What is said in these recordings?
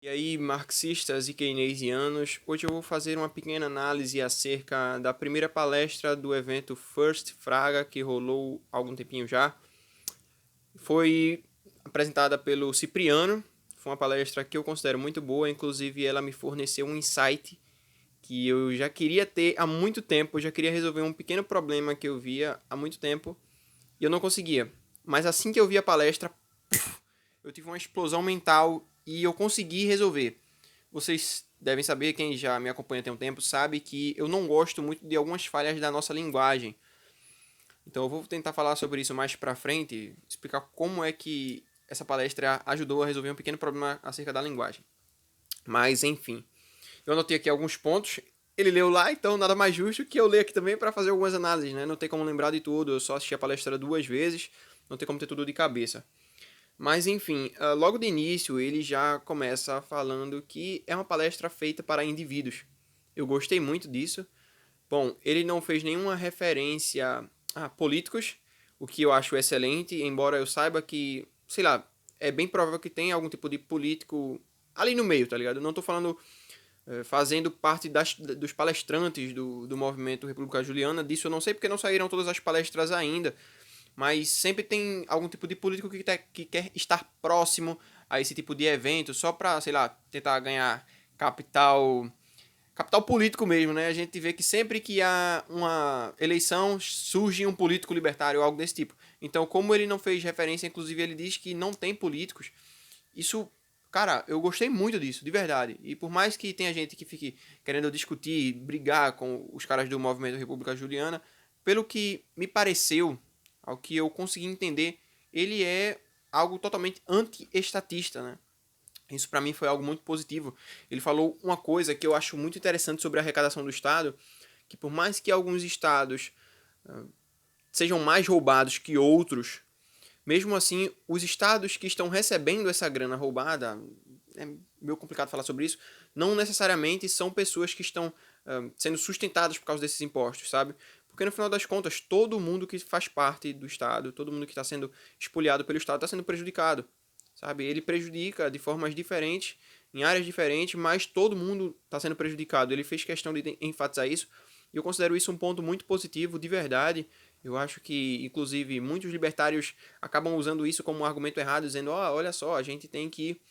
E aí, marxistas e keynesianos, hoje eu vou fazer uma pequena análise acerca da primeira palestra do evento First Fraga, que rolou há algum tempinho já. Foi apresentada pelo Cipriano, foi uma palestra que eu considero muito boa, inclusive ela me forneceu um insight que eu já queria ter há muito tempo, eu já queria resolver um pequeno problema que eu via há muito tempo e eu não conseguia. Mas assim que eu vi a palestra, eu tive uma explosão mental e eu consegui resolver. Vocês devem saber, quem já me acompanha tem um tempo, sabe que eu não gosto muito de algumas falhas da nossa linguagem. Então eu vou tentar falar sobre isso mais pra frente, explicar como é que essa palestra ajudou a resolver um pequeno problema acerca da linguagem. Mas enfim, eu anotei aqui alguns pontos. Ele leu lá, então nada mais justo que eu ler aqui também para fazer algumas análises, né? Não tem como lembrar de tudo, eu só assisti a palestra duas vezes, não tem como ter tudo de cabeça. Mas enfim, logo de início ele já começa falando que é uma palestra feita para indivíduos. Eu gostei muito disso. Bom, ele não fez nenhuma referência a políticos, o que eu acho excelente, embora eu saiba que, sei lá, é bem provável que tenha algum tipo de político ali no meio, tá ligado? Eu não tô falando fazendo parte dos palestrantes do movimento República Juliana, disso eu não sei porque não saíram todas as palestras ainda, mas sempre tem algum tipo de político que quer estar próximo a esse tipo de evento, só para, sei lá, tentar ganhar capital, capital político mesmo, né? A gente vê que sempre que há uma eleição surge um político libertário ou algo desse tipo. Então, como ele não fez referência, inclusive ele diz que não tem políticos, isso, cara, eu gostei muito disso, de verdade. E por mais que tenha gente que fique querendo discutir, brigar com os caras do movimento República Juliana, pelo que me pareceu, ao que eu consegui entender, ele é algo totalmente anti-estatista, né? Isso para mim foi algo muito positivo. Ele falou uma coisa que eu acho muito interessante sobre a arrecadação do Estado, que por mais que alguns estados sejam mais roubados que outros, mesmo assim, os estados que estão recebendo essa grana roubada, é meio complicado falar sobre isso, não necessariamente são pessoas que estão sendo sustentadas por causa desses impostos, sabe? Porque no final das contas, todo mundo que faz parte do Estado, todo mundo que está sendo espoliado pelo Estado, está sendo prejudicado, sabe? Ele prejudica de formas diferentes, em áreas diferentes, mas todo mundo está sendo prejudicado. Ele fez questão de enfatizar isso, e eu considero isso um ponto muito positivo, de verdade. Eu acho que, inclusive, muitos libertários acabam usando isso como um argumento errado, dizendo: oh, olha só, a gente tem que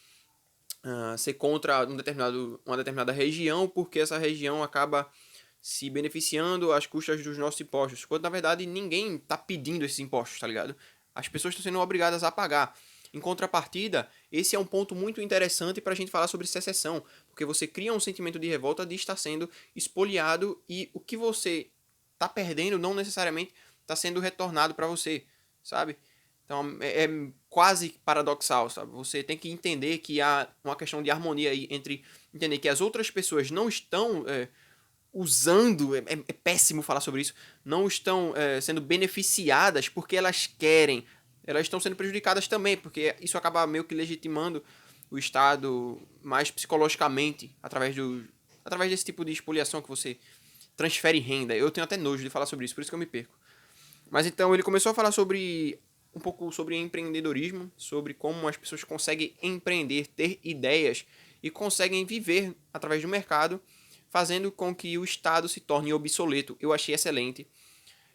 ser contra uma determinada região porque essa região acaba se beneficiando às custas dos nossos impostos. Quando, na verdade, ninguém está pedindo esses impostos, tá ligado? As pessoas estão sendo obrigadas a pagar. Em contrapartida, esse é um ponto muito interessante para a gente falar sobre secessão, porque você cria um sentimento de revolta de estar sendo expoliado e o que você está perdendo não necessariamente está sendo retornado para você, sabe? Então é quase paradoxal, sabe? Você tem que entender que há uma questão de harmonia aí entre entender que as outras pessoas não estão usando, é péssimo falar sobre isso, não estão sendo beneficiadas porque elas querem, elas estão sendo prejudicadas também, porque isso acaba meio que legitimando o Estado mais psicologicamente através desse tipo de expoliação que você transfere renda. Eu tenho até nojo de falar sobre isso, por isso que eu me perco. Mas então ele começou a falar sobre um pouco sobre empreendedorismo, sobre como as pessoas conseguem empreender, ter ideias e conseguem viver através do mercado, fazendo com que o Estado se torne obsoleto. Eu achei excelente.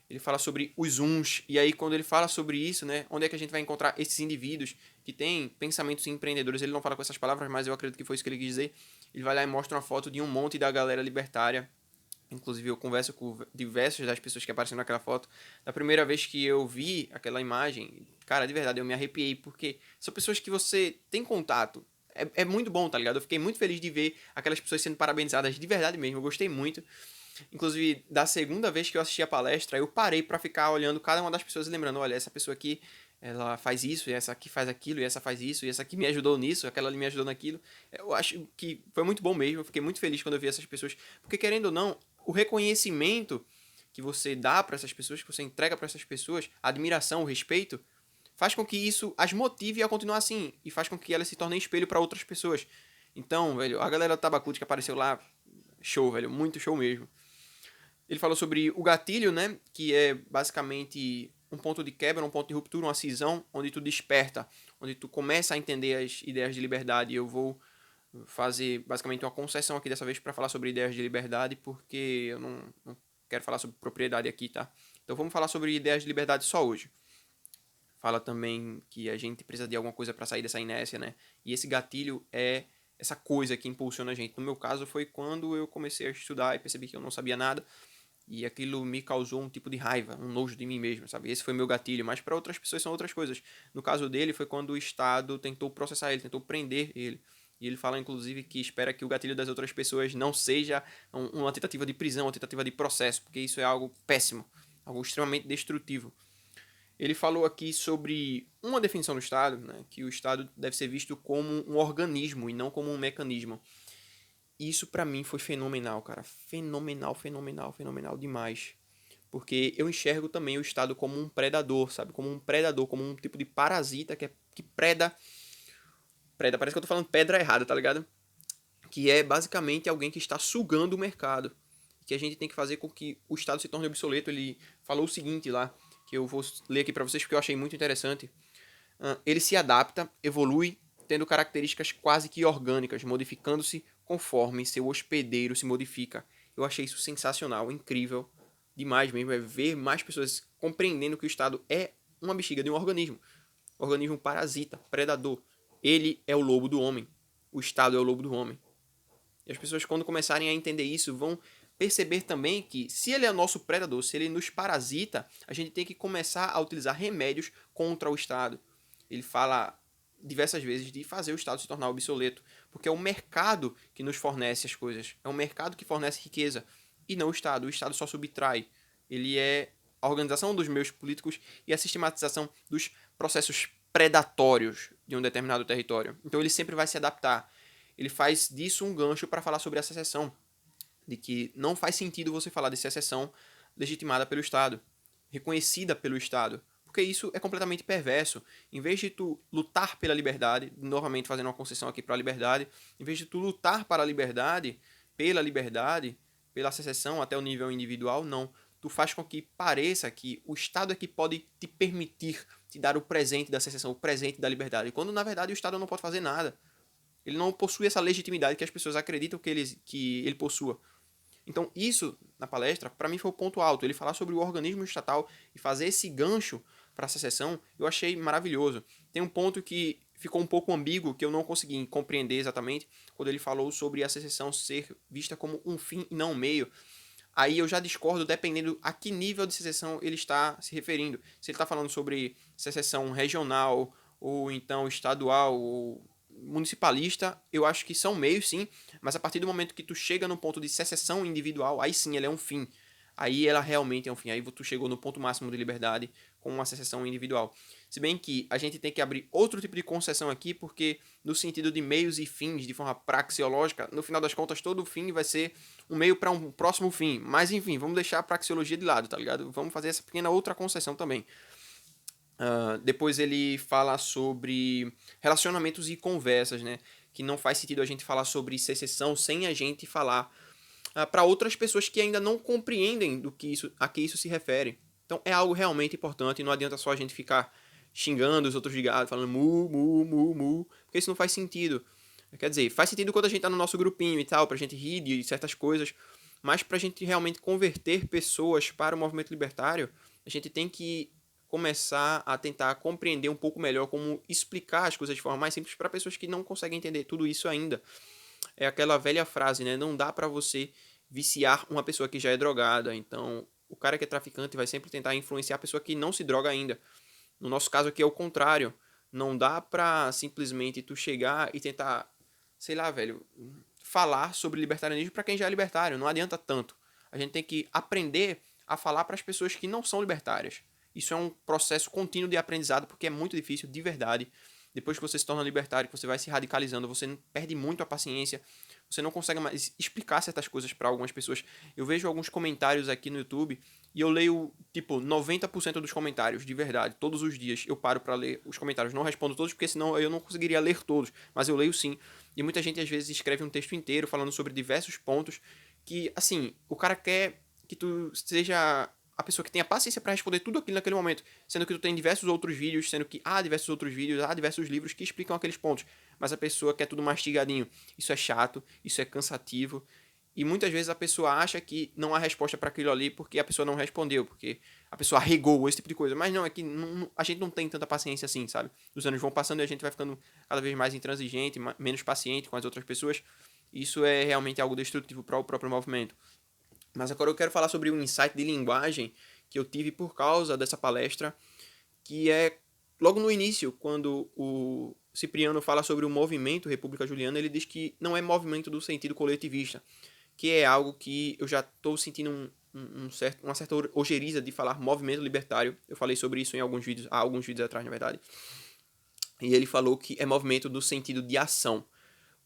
Ele fala sobre os uns, e aí quando ele fala sobre isso, né, onde é que a gente vai encontrar esses indivíduos que têm pensamentos empreendedores? Ele não fala com essas palavras, mas eu acredito que foi isso que ele quis dizer. Ele vai lá e mostra uma foto de um monte da galera libertária. Inclusive, eu converso com diversas das pessoas que apareceram naquela foto. Da primeira vez que eu vi aquela imagem, cara, de verdade, eu me arrepiei, porque são pessoas que você tem contato. É muito bom, tá ligado? Eu fiquei muito feliz de ver aquelas pessoas sendo parabenizadas de verdade mesmo. Eu gostei muito. Inclusive, da segunda vez que eu assisti a palestra, eu parei pra ficar olhando cada uma das pessoas e lembrando: olha, essa pessoa aqui, ela faz isso, e essa aqui faz aquilo, e essa faz isso, e essa aqui me ajudou nisso, aquela ali me ajudou naquilo. Eu acho que foi muito bom mesmo. Eu fiquei muito feliz quando eu vi essas pessoas. Porque, querendo ou não, o reconhecimento que você dá para essas pessoas, que você entrega para essas pessoas, a admiração, o respeito, faz com que isso as motive a continuar assim e faz com que elas se tornem espelho para outras pessoas. Então, velho, a galera do Tabacuti que apareceu lá, show, velho, muito show mesmo. Ele falou sobre o gatilho, né, que é basicamente um ponto de quebra, um ponto de ruptura, uma cisão, onde tu desperta, onde tu começa a entender as ideias de liberdade. Eu vou fazer basicamente uma concessão aqui dessa vez para falar sobre ideias de liberdade, porque eu não quero falar sobre propriedade aqui, tá? Então vamos falar sobre ideias de liberdade só hoje. Fala também que a gente precisa de alguma coisa para sair dessa inércia, né? E esse gatilho é essa coisa que impulsiona a gente. No meu caso foi quando eu comecei a estudar e percebi que eu não sabia nada, e aquilo me causou um tipo de raiva, um nojo de mim mesmo, sabe? Esse foi meu gatilho, mas para outras pessoas são outras coisas. No caso dele foi quando o Estado tentou processar ele, tentou prender ele. E ele fala, inclusive, que espera que o gatilho das outras pessoas não seja uma tentativa de prisão, uma tentativa de processo, porque isso é algo péssimo, algo extremamente destrutivo. Ele falou aqui sobre uma definição do Estado, né, que o Estado deve ser visto como um organismo e não como um mecanismo. Isso pra mim foi fenomenal, cara. Fenomenal, fenomenal, fenomenal demais. Porque eu enxergo também o Estado como um predador, sabe? Como um predador, como um tipo de parasita que preda. Preda, parece que eu tô falando pedra errada, tá ligado? Que é basicamente alguém que está sugando o mercado. Que a gente tem que fazer com que o Estado se torne obsoleto. Ele falou o seguinte lá, que eu vou ler aqui pra vocês porque eu achei muito interessante. Ele se adapta, evolui, tendo características quase que orgânicas, modificando-se conforme seu hospedeiro se modifica. Eu achei isso sensacional, incrível, demais mesmo. É ver mais pessoas compreendendo que o Estado é uma bexiga de um organismo parasita, predador. Ele é o lobo do homem. O Estado é o lobo do homem. E as pessoas, quando começarem a entender isso, vão perceber também que, se ele é nosso predador, se ele nos parasita, a gente tem que começar a utilizar remédios contra o Estado. Ele fala diversas vezes de fazer o Estado se tornar obsoleto, porque é o mercado que nos fornece as coisas, é o mercado que fornece riqueza, e não o Estado. O Estado só subtrai. Ele é a organização dos meios políticos e a sistematização dos processos predatórios de um determinado território. Então ele sempre vai se adaptar. Ele faz disso um gancho para falar sobre a secessão, de que não faz sentido você falar de secessão legitimada pelo Estado, reconhecida pelo Estado, porque isso é completamente perverso. Em vez de tu lutar pela liberdade, novamente fazendo uma concessão aqui para a liberdade, em vez de tu lutar para a liberdade, pela secessão até o nível individual, não. Tu faz com que pareça que o Estado é que pode te permitir te dar o presente da secessão, o presente da liberdade, quando na verdade o Estado não pode fazer nada. Ele não possui essa legitimidade que as pessoas acreditam que ele possua. Então, isso, na palestra, para mim foi o ponto alto. Ele falar sobre o organismo estatal e fazer esse gancho para a secessão, eu achei maravilhoso. Tem um ponto que ficou um pouco ambíguo, que eu não consegui compreender exatamente, quando ele falou sobre a secessão ser vista como um fim e não um meio. Aí eu já discordo dependendo a que nível de secessão ele está se referindo. Se ele está falando sobre secessão regional, ou então estadual, ou municipalista, eu acho que são meios sim, mas a partir do momento que tu chega no ponto de secessão individual, aí sim ela é um fim. Aí ela realmente é um fim. Aí tu chegou no ponto máximo de liberdade com uma secessão individual. Se bem que a gente tem que abrir outro tipo de concessão aqui, porque no sentido de meios e fins, de forma praxeológica, no final das contas todo fim vai ser um meio para um próximo fim. Mas enfim, vamos deixar a praxeologia de lado, tá ligado? Vamos fazer essa pequena outra concessão também. Depois ele fala sobre relacionamentos e conversas, né? Que não faz sentido a gente falar sobre secessão sem a gente falar para outras pessoas que ainda não compreendem a que isso se refere. Então é algo realmente importante e não adianta só a gente ficar xingando os outros de gado, falando mu, mu, mu, mu, porque isso não faz sentido. Quer dizer, faz sentido quando a gente tá no nosso grupinho e tal, pra gente rir de certas coisas, mas pra gente realmente converter pessoas para o movimento libertário, a gente tem que começar a tentar compreender um pouco melhor como explicar as coisas de forma mais simples para pessoas que não conseguem entender tudo isso ainda. É aquela velha frase, né? Não dá para você viciar uma pessoa que já é drogada. Então, o cara que é traficante vai sempre tentar influenciar a pessoa que não se droga ainda. No nosso caso aqui é o contrário. Não dá pra simplesmente tu chegar e tentar, sei lá, velho, falar sobre libertarianismo para quem já é libertário. Não adianta tanto. A gente tem que aprender a falar para as pessoas que não são libertárias. Isso é um processo contínuo de aprendizado, porque é muito difícil, de verdade. Depois que você se torna libertário, que você vai se radicalizando, você perde muito a paciência, você não consegue mais explicar certas coisas para algumas pessoas. Eu vejo alguns comentários aqui no YouTube e eu leio, tipo, 90% dos comentários, de verdade, todos os dias eu paro para ler os comentários. Não respondo todos, porque senão eu não conseguiria ler todos, mas eu leio sim. E muita gente às vezes escreve um texto inteiro falando sobre diversos pontos que, assim, o cara quer que tu seja a pessoa que tenha paciência para responder tudo aquilo naquele momento, sendo que tu tem diversos outros vídeos, sendo que há diversos outros vídeos, há diversos livros que explicam aqueles pontos. mas a pessoa quer tudo mastigadinho. Isso é chato, isso é cansativo. E muitas vezes a pessoa acha que não há resposta para aquilo ali porque a pessoa não respondeu, porque a pessoa arregou, esse tipo de coisa. Mas não, é que a gente não tem tanta paciência assim, sabe? Os anos vão passando e a gente vai ficando cada vez mais intransigente, menos paciente com as outras pessoas. Isso é realmente algo destrutivo para o próprio movimento. Mas agora eu quero falar sobre um insight de linguagem que eu tive por causa dessa palestra, que é logo no início, quando o Cipriano fala sobre o movimento República Juliana, ele diz que não é movimento do sentido coletivista, que é algo que eu já estou sentindo uma certa ojeriza de falar movimento libertário. Eu falei sobre isso em há alguns vídeos atrás, na verdade. E ele falou que é movimento do sentido de ação.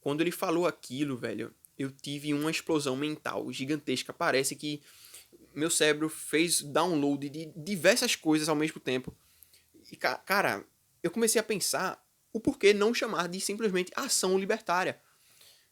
Quando ele falou aquilo, velho, eu tive uma explosão mental gigantesca. Parece que meu cérebro fez download de diversas coisas ao mesmo tempo. E, cara, eu comecei a pensar o porquê não chamar de simplesmente ação libertária.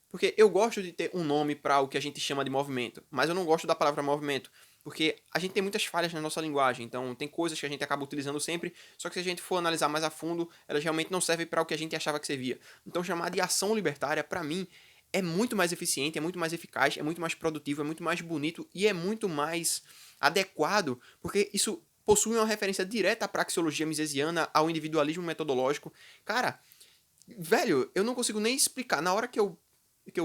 Porque eu gosto de ter um nome para o que a gente chama de movimento, mas eu não gosto da palavra movimento, porque a gente tem muitas falhas na nossa linguagem, então tem coisas que a gente acaba utilizando sempre, só que se a gente for analisar mais a fundo, elas realmente não servem para o que a gente achava que servia. Então chamar de ação libertária, para mim, é muito mais eficiente, é muito mais eficaz, é muito mais produtivo, é muito mais bonito e é muito mais adequado, porque isso possui uma referência direta à praxeologia misesiana, ao individualismo metodológico. Cara, velho, eu não consigo nem explicar. Na hora que eu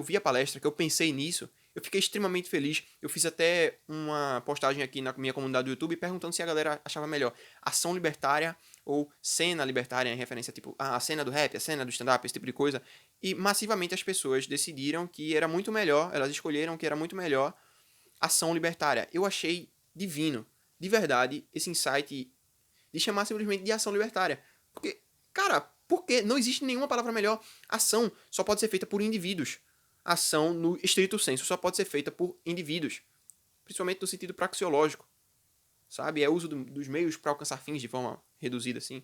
vi a palestra, que eu pensei nisso, eu fiquei extremamente feliz. Eu fiz até uma postagem aqui na minha comunidade do YouTube perguntando se a galera achava melhor ação libertária ou cena libertária, em referência tipo a cena do rap, a cena do stand-up, esse tipo de coisa. E massivamente as pessoas decidiram que era muito melhor, elas escolheram que era muito melhor ação libertária. Eu achei divino, de verdade, esse insight de chamar simplesmente de ação libertária. Porque, cara, porque não existe nenhuma palavra melhor. Ação só pode ser feita por indivíduos. Ação, no estrito senso, só pode ser feita por indivíduos. Principalmente no sentido praxeológico. Sabe? É o uso dos meios para alcançar fins de forma reduzida, assim.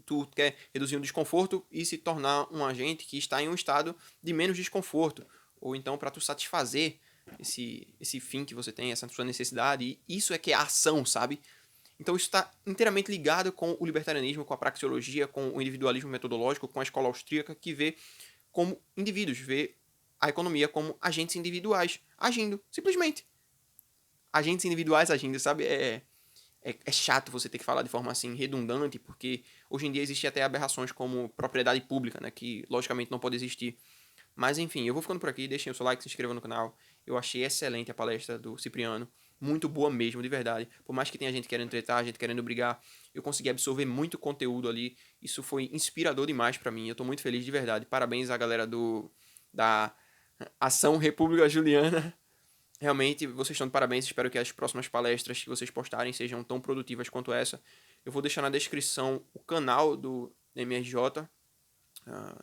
Tu quer reduzir um desconforto e se tornar um agente que está em um estado de menos desconforto. Ou então para tu satisfazer esse fim que você tem, essa sua necessidade. E isso é que é ação, sabe? Então isso está inteiramente ligado com o libertarianismo, com a praxeologia, com o individualismo metodológico, com a escola austríaca, que vê como indivíduos, vê a economia como agentes individuais agindo, simplesmente. Agentes individuais agindo, sabe? É chato você ter que falar de forma assim redundante, porque hoje em dia existem até aberrações como propriedade pública, né, que logicamente não pode existir. Mas enfim, eu vou ficando por aqui, deixem o seu like, se inscrevam no canal. Eu achei excelente a palestra do Cipriano, muito boa mesmo, de verdade. Por mais que tenha gente querendo tretar, gente querendo brigar, eu consegui absorver muito conteúdo ali. Isso foi inspirador demais pra mim. Eu tô muito feliz de verdade. Parabéns à galera da Ação República Juliana. Realmente, vocês estão de parabéns. Espero que as próximas palestras que vocês postarem sejam tão produtivas quanto essa. Eu vou deixar na descrição o canal do MRJ,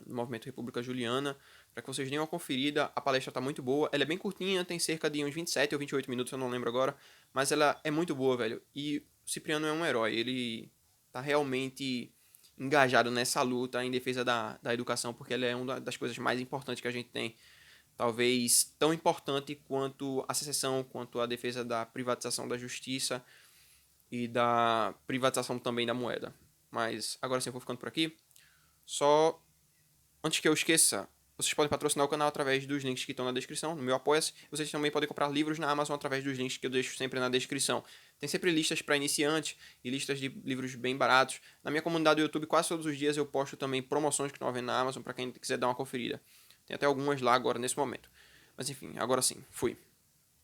do Movimento República Juliana, para que vocês deem uma conferida. A palestra está muito boa. Ela é bem curtinha, tem cerca de uns 27 ou 28 minutos, eu não lembro agora. Mas ela é muito boa, velho. E o Cipriano é um herói. Ele tá realmente engajado nessa luta em defesa da educação, porque ela é uma das coisas mais importantes que a gente tem. Talvez tão importante quanto a secessão, quanto a defesa da privatização da justiça e da privatização também da moeda. Mas agora sim, eu vou ficando por aqui. Só antes que eu esqueça, vocês podem patrocinar o canal através dos links que estão na descrição, no meu Apoia-se. Vocês também podem comprar livros na Amazon através dos links que eu deixo sempre na descrição. Tem sempre listas para iniciantes e listas de livros bem baratos. Na minha comunidade do YouTube, quase todos os dias eu posto também promoções que estão havendo na Amazon para quem quiser dar uma conferida. Tem até algumas lá agora nesse momento. Mas enfim, agora sim, fui.